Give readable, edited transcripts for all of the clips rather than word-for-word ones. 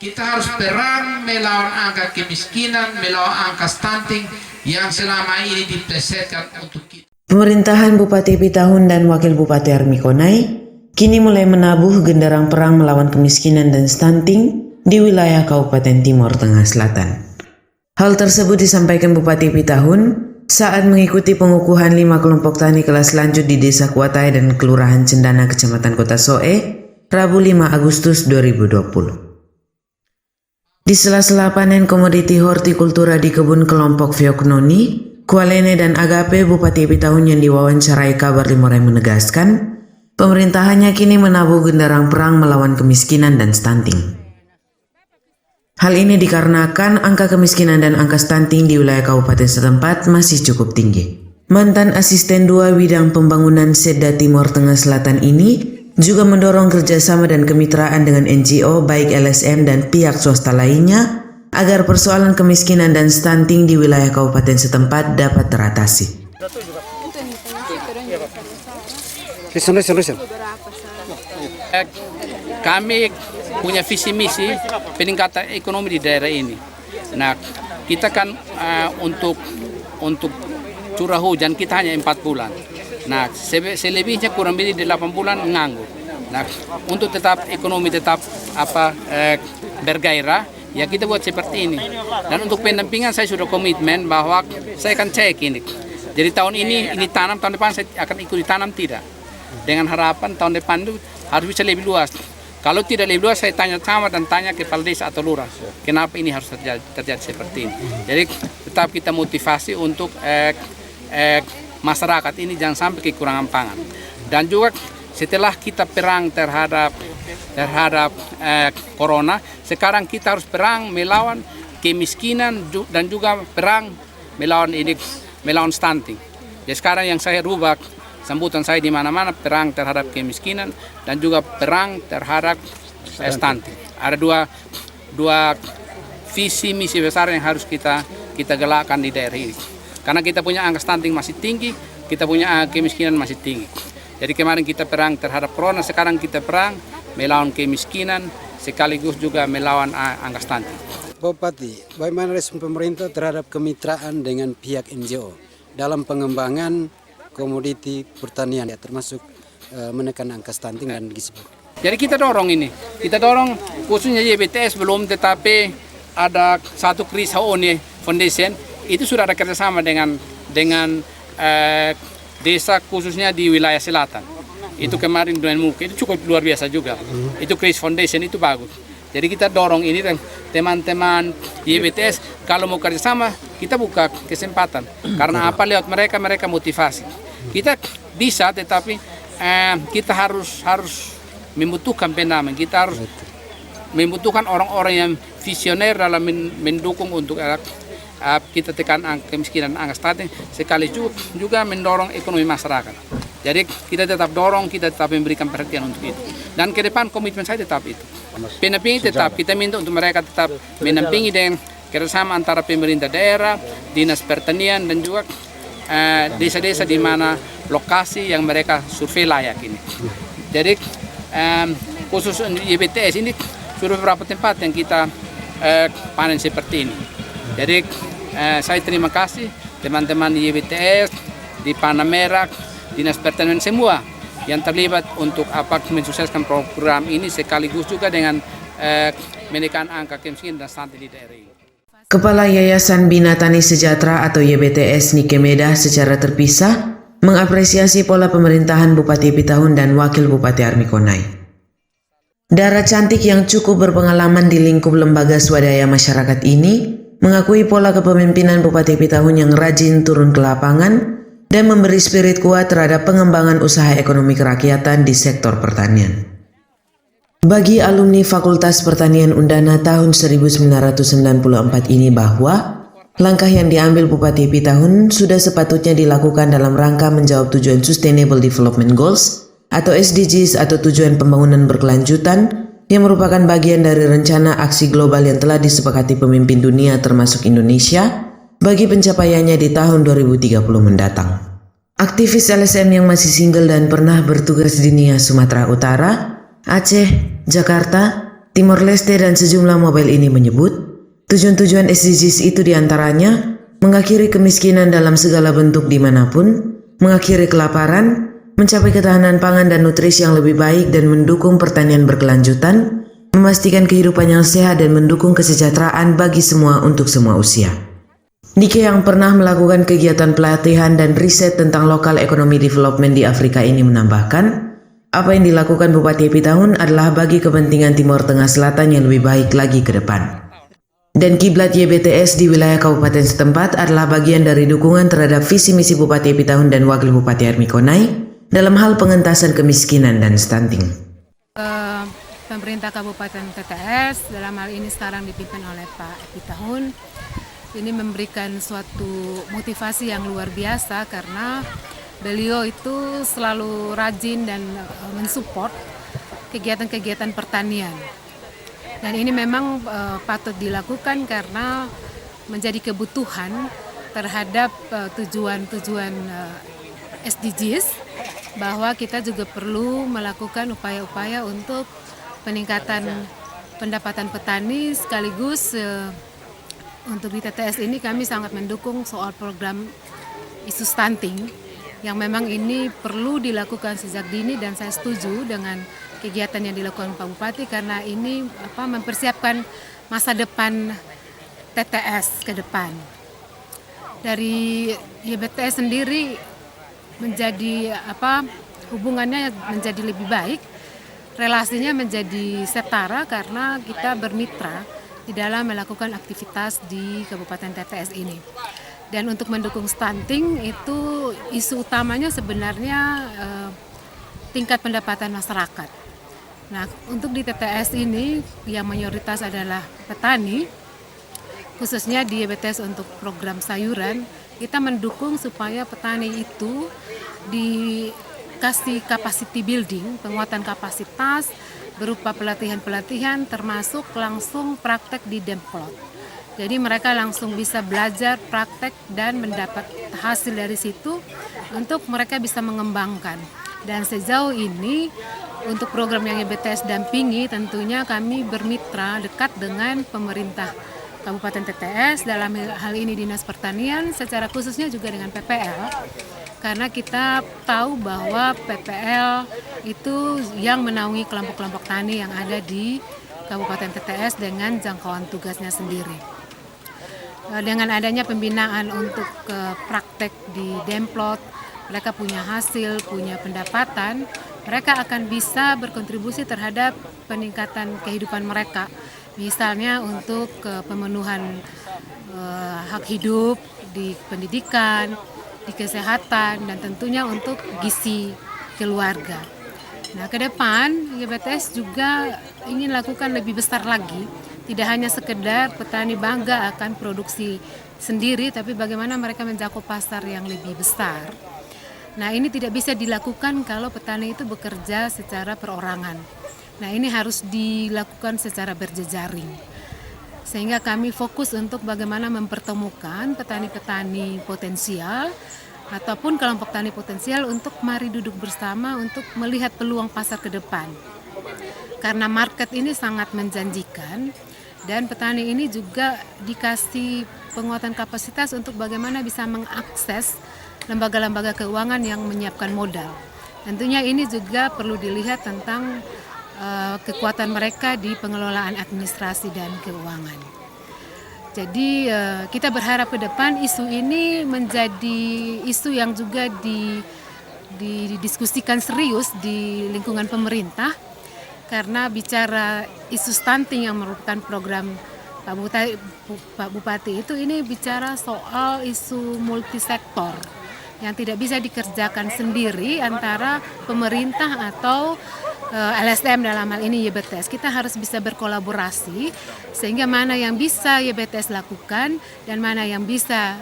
Kita harus perang melawan angka kemiskinan, melawan angka stunting yang selama ini diplesetkan untuk kita. Pemerintahan Bupati Pitahun dan Wakil Bupati Armikonai kini mulai menabuh genderang perang melawan kemiskinan dan stunting di wilayah Kabupaten Timur Tengah Selatan. Hal tersebut disampaikan Bupati Pitahun saat mengikuti pengukuhan 5 kelompok tani kelas lanjut di Desa Kuatai dan Kelurahan Cendana, Kecamatan Kota Soe, Rabu 5 Agustus 2020. Di sela-sela panen komoditi hortikultura di kebun kelompok Fioknoni, Kualene dan Agape, Bupati Pitahun yang diwawancarai Kabar Limurai menegaskan, pemerintahannya kini menabuh genderang perang melawan kemiskinan dan stunting. Hal ini dikarenakan angka kemiskinan dan angka stunting di wilayah kabupaten setempat masih cukup tinggi. Mantan Asisten 2 Bidang Pembangunan Seda Timur Tengah Selatan ini juga mendorong kerjasama dan kemitraan dengan NGO baik LSM dan pihak swasta lainnya agar persoalan kemiskinan dan stunting di wilayah kabupaten setempat dapat teratasi. Kami punya visi misi peningkatan ekonomi di daerah ini. Nah, kita kan untuk curah hujan kita hanya 4 bulan. Nah, selebihnya kurang lebih 8 bulan nganggur. Nah, untuk tetap ekonomi tetap bergairah, ya kita buat seperti ini. Dan untuk pendampingan saya sudah komitmen bahwa saya akan cek ini. Jadi tahun ini tanam, tahun depan saya akan ikut ditanam tidak. Dengan harapan tahun depan itu harus bisa lebih luas. Kalau tidak lebih luas, saya tanya camat dan tanya kepala desa atau lurah, kenapa ini harus terjadi seperti ini. Jadi tetap kita motivasi untuk masyarakat ini jangan sampai kekurangan pangan. Dan juga setelah kita perang terhadap corona, sekarang kita harus perang melawan kemiskinan dan juga perang melawan stunting. Jadi sekarang yang saya rubah sambutan saya di mana-mana perang terhadap kemiskinan dan juga perang terhadap stunting. Ada dua visi misi besar yang harus kita galakkan di daerah ini. Karena kita punya angka stunting masih tinggi, kita punya kemiskinan masih tinggi. Jadi kemarin kita perang terhadap corona, sekarang kita perang melawan kemiskinan sekaligus juga melawan angka stunting. Bupati, bagaimana respon pemerintah terhadap kemitraan dengan pihak NGO dalam pengembangan komoditi pertanian, termasuk menekan angka stunting dan gizi buruk? Jadi kita dorong ini, khususnya YBTS belum, tetapi ada satu Chris Haone Foundation. Itu sudah ada kerjasama dengan desa khususnya di wilayah selatan. Itu kemarin dengan MUK, itu cukup luar biasa juga. Itu Chris Foundation, itu bagus. Jadi kita dorong ini dan teman-teman YBTS kalau mau kerjasama kita buka kesempatan. Karena apa, lewat mereka motivasi. Kita bisa, tetapi kita harus membutuhkan pendanaan. Kita harus membutuhkan orang-orang yang visioner dalam mendukung untuk kita tekan angka kemiskinan, angka stunting, sekali juga mendorong ekonomi masyarakat. Jadi kita tetap dorong, kita tetap memberikan perhatian untuk itu. Dan ke depan komitmen saya tetap itu. Pendampingan tetap, kita minta untuk mereka tetap mendampingi dengan kerjasama antara pemerintah daerah, dinas pertanian, dan juga desa-desa di mana lokasi yang mereka survei layak ini. Jadi khusus YBTS ini sudah beberapa tempat yang kita panen seperti ini. Jadi saya terima kasih teman-teman di YBTS, di Panamera, Dinas Pertanian semua yang terlibat untuk mensukseskan program ini sekaligus juga dengan menekan angka kemiskinan dan stunting di daerah ini. Kepala Yayasan Bina Tani Sejahtera atau YBTS Nike Medah secara terpisah mengapresiasi pola pemerintahan Bupati Pitahun dan Wakil Bupati Armikonai. Dara cantik yang cukup berpengalaman di lingkup lembaga swadaya masyarakat ini mengakui pola kepemimpinan Bupati Pitahun yang rajin turun ke lapangan dan memberi spirit kuat terhadap pengembangan usaha ekonomi kerakyatan di sektor pertanian. Bagi alumni Fakultas Pertanian Undana tahun 1994 ini bahwa langkah yang diambil Bupati Pitahun sudah sepatutnya dilakukan dalam rangka menjawab tujuan Sustainable Development Goals atau SDGs atau tujuan pembangunan berkelanjutan yang merupakan bagian dari rencana aksi global yang telah disepakati pemimpin dunia termasuk Indonesia bagi pencapaiannya di tahun 2030 mendatang. Aktivis LSM yang masih single dan pernah bertugas di Nia Sumatera Utara, Aceh, Jakarta, Timor Leste dan sejumlah mobile ini menyebut, tujuan-tujuan SDGs itu diantaranya mengakhiri kemiskinan dalam segala bentuk dimanapun, mengakhiri kelaparan, mencapai ketahanan pangan dan nutrisi yang lebih baik dan mendukung pertanian berkelanjutan, memastikan kehidupan yang sehat dan mendukung kesejahteraan bagi semua untuk semua usia. Nike yang pernah melakukan kegiatan pelatihan dan riset tentang Local Economy Development di Afrika ini menambahkan, apa yang dilakukan Bupati Epitahun adalah bagi kepentingan Timor Tengah Selatan yang lebih baik lagi ke depan. Dan kiblat YBTS di wilayah kabupaten setempat adalah bagian dari dukungan terhadap visi misi Bupati Epitahun dan Wakil Bupati Hermi Konai dalam hal pengentasan kemiskinan dan stunting. Pemerintah Kabupaten TTS dalam hal ini sekarang dipimpin oleh Pak Epitahun ini memberikan suatu motivasi yang luar biasa karena beliau itu selalu rajin dan mensupport kegiatan-kegiatan pertanian. Dan ini memang patut dilakukan karena menjadi kebutuhan terhadap tujuan-tujuan SDGs, bahwa kita juga perlu melakukan upaya-upaya untuk peningkatan pendapatan petani sekaligus untuk di TTS ini kami sangat mendukung soal program isu stunting yang memang ini perlu dilakukan sejak dini, dan saya setuju dengan kegiatan yang dilakukan Pak Bupati karena ini mempersiapkan masa depan TTS ke depan. Dari YBTS sendiri menjadi hubungannya menjadi lebih baik, relasinya menjadi setara karena kita bermitra di dalam melakukan aktivitas di Kabupaten TTS ini. Dan untuk mendukung stunting itu isu utamanya sebenarnya tingkat pendapatan masyarakat. Nah, untuk di TTS ini yang mayoritas adalah petani, khususnya di YBTS untuk program sayuran, kita mendukung supaya petani itu dikasih capacity building, penguatan kapasitas berupa pelatihan-pelatihan termasuk langsung praktek di Demplot. Jadi mereka langsung bisa belajar praktek dan mendapat hasil dari situ untuk mereka bisa mengembangkan. Dan sejauh ini untuk program yang YBTS dampingi tentunya kami bermitra dekat dengan pemerintah Kabupaten TTS, dalam hal ini Dinas Pertanian, secara khususnya juga dengan PPL. Karena kita tahu bahwa PPL itu yang menaungi kelompok-kelompok tani yang ada di Kabupaten TTS dengan jangkauan tugasnya sendiri. Dengan adanya pembinaan untuk praktek di Demplot, mereka punya hasil, punya pendapatan, mereka akan bisa berkontribusi terhadap peningkatan kehidupan mereka. Misalnya untuk pemenuhan hak hidup di pendidikan, di kesehatan, dan tentunya untuk gizi keluarga. Nah, ke depan YBTS juga ingin lakukan lebih besar lagi, tidak hanya sekedar petani bangga akan produksi sendiri, tapi bagaimana mereka menjangkau pasar yang lebih besar. Nah, ini tidak bisa dilakukan kalau petani itu bekerja secara perorangan. Nah, ini harus dilakukan secara berjejaring. Sehingga kami fokus untuk bagaimana mempertemukan petani-petani potensial ataupun kelompok tani potensial untuk mari duduk bersama untuk melihat peluang pasar ke depan. Karena market ini sangat menjanjikan dan petani ini juga dikasih penguatan kapasitas untuk bagaimana bisa mengakses lembaga-lembaga keuangan yang menyiapkan modal. Tentunya ini juga perlu dilihat tentang kekuatan mereka di pengelolaan administrasi dan keuangan. Jadi kita berharap ke depan isu ini menjadi isu yang juga didiskusikan serius di lingkungan pemerintah, karena bicara isu stunting yang merupakan program Pak Bupati itu, ini bicara soal isu multisektor yang tidak bisa dikerjakan sendiri antara pemerintah atau LSM dalam hal ini YBTS. Kita harus bisa berkolaborasi sehingga mana yang bisa YBTS lakukan dan mana yang bisa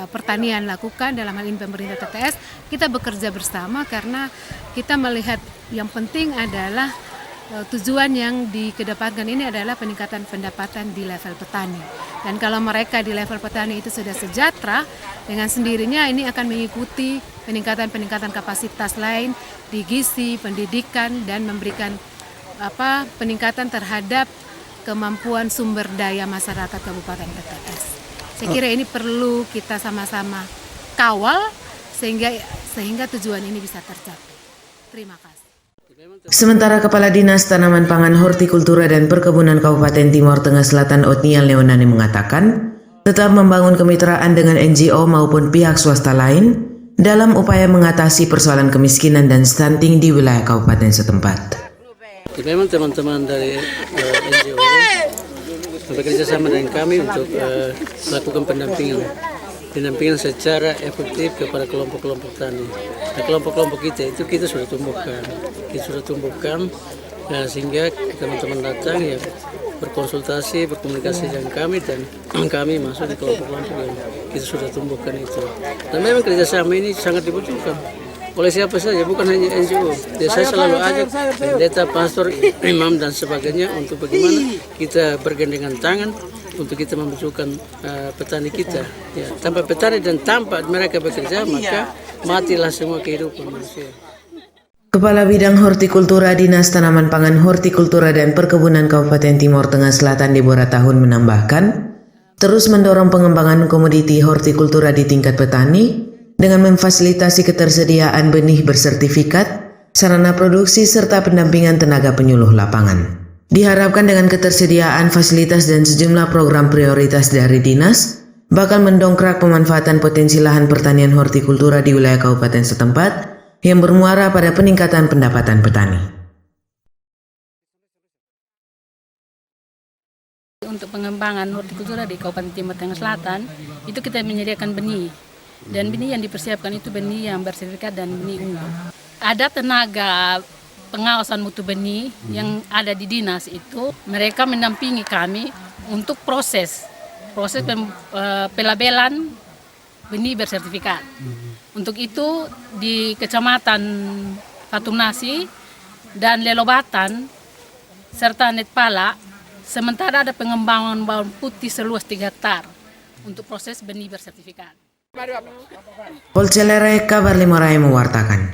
pertanian lakukan, dalam hal ini pemerintah TTS, kita bekerja bersama karena kita melihat yang penting adalah tujuan yang dikedepankan ini adalah peningkatan pendapatan di level petani. Dan kalau mereka di level petani itu sudah sejahtera, dengan sendirinya ini akan mengikuti peningkatan kapasitas lain di gizi, pendidikan, dan memberikan peningkatan terhadap kemampuan sumber daya masyarakat Kabupaten PTS. Saya kira ini perlu kita sama-sama kawal sehingga tujuan ini bisa tercapai. Terima kasih. Sementara Kepala Dinas Tanaman Pangan Hortikultura dan Perkebunan Kabupaten Timor Tengah Selatan Otniel Leonani mengatakan, tetap membangun kemitraan dengan NGO maupun pihak swasta lain dalam upaya mengatasi persoalan kemiskinan dan stunting di wilayah kabupaten setempat. Memang teman-teman dari NGO bekerja sama dengan kami untuk melakukan pendampingan secara efektif kepada kelompok-kelompok tani. Nah, kelompok-kelompok kita sudah tumbuhkan, sehingga teman-teman datang ya berkonsultasi, berkomunikasi dengan kami, dan kami masuk di kelompok-kelompok yang kita sudah tumbuhkan itu. Dan memang kerjasama ini sangat dibutuhkan oleh siapa saja, bukan hanya NGO. Saya selalu ajak pendeta, pastor, imam dan sebagainya untuk bagaimana kita bergandengan tangan untuk kita memajukan petani kita. Ya, tanpa petani dan tanpa mereka bekerja, maka matilah semua kehidupan manusia. Kepala Bidang Hortikultura Dinas Tanaman Pangan Hortikultura dan Perkebunan Kabupaten Timor Tengah Selatan Deborah Tahun menambahkan, terus mendorong pengembangan komoditi hortikultura di tingkat petani dengan memfasilitasi ketersediaan benih bersertifikat, sarana produksi serta pendampingan tenaga penyuluh lapangan. Diharapkan dengan ketersediaan fasilitas dan sejumlah program prioritas dari dinas, bakal mendongkrak pemanfaatan potensi lahan pertanian hortikultura di wilayah kabupaten setempat yang bermuara pada peningkatan pendapatan petani. Untuk pengembangan hortikultura di Kabupaten Timor Tengah Selatan, itu kita menyediakan benih. Dan benih yang dipersiapkan itu benih yang bersertifikat dan benih unggul. Ada tenaga pengawasan mutu benih yang ada di dinas itu, mereka mendampingi kami untuk proses pelabelan benih bersertifikat. Untuk itu di Kecamatan Patunasi dan Lelobatan serta Netpala, sementara ada pengembangan bawang putih seluas 3 hektar untuk proses benih bersertifikat. Polcelere Kabar Limorai mewartakan.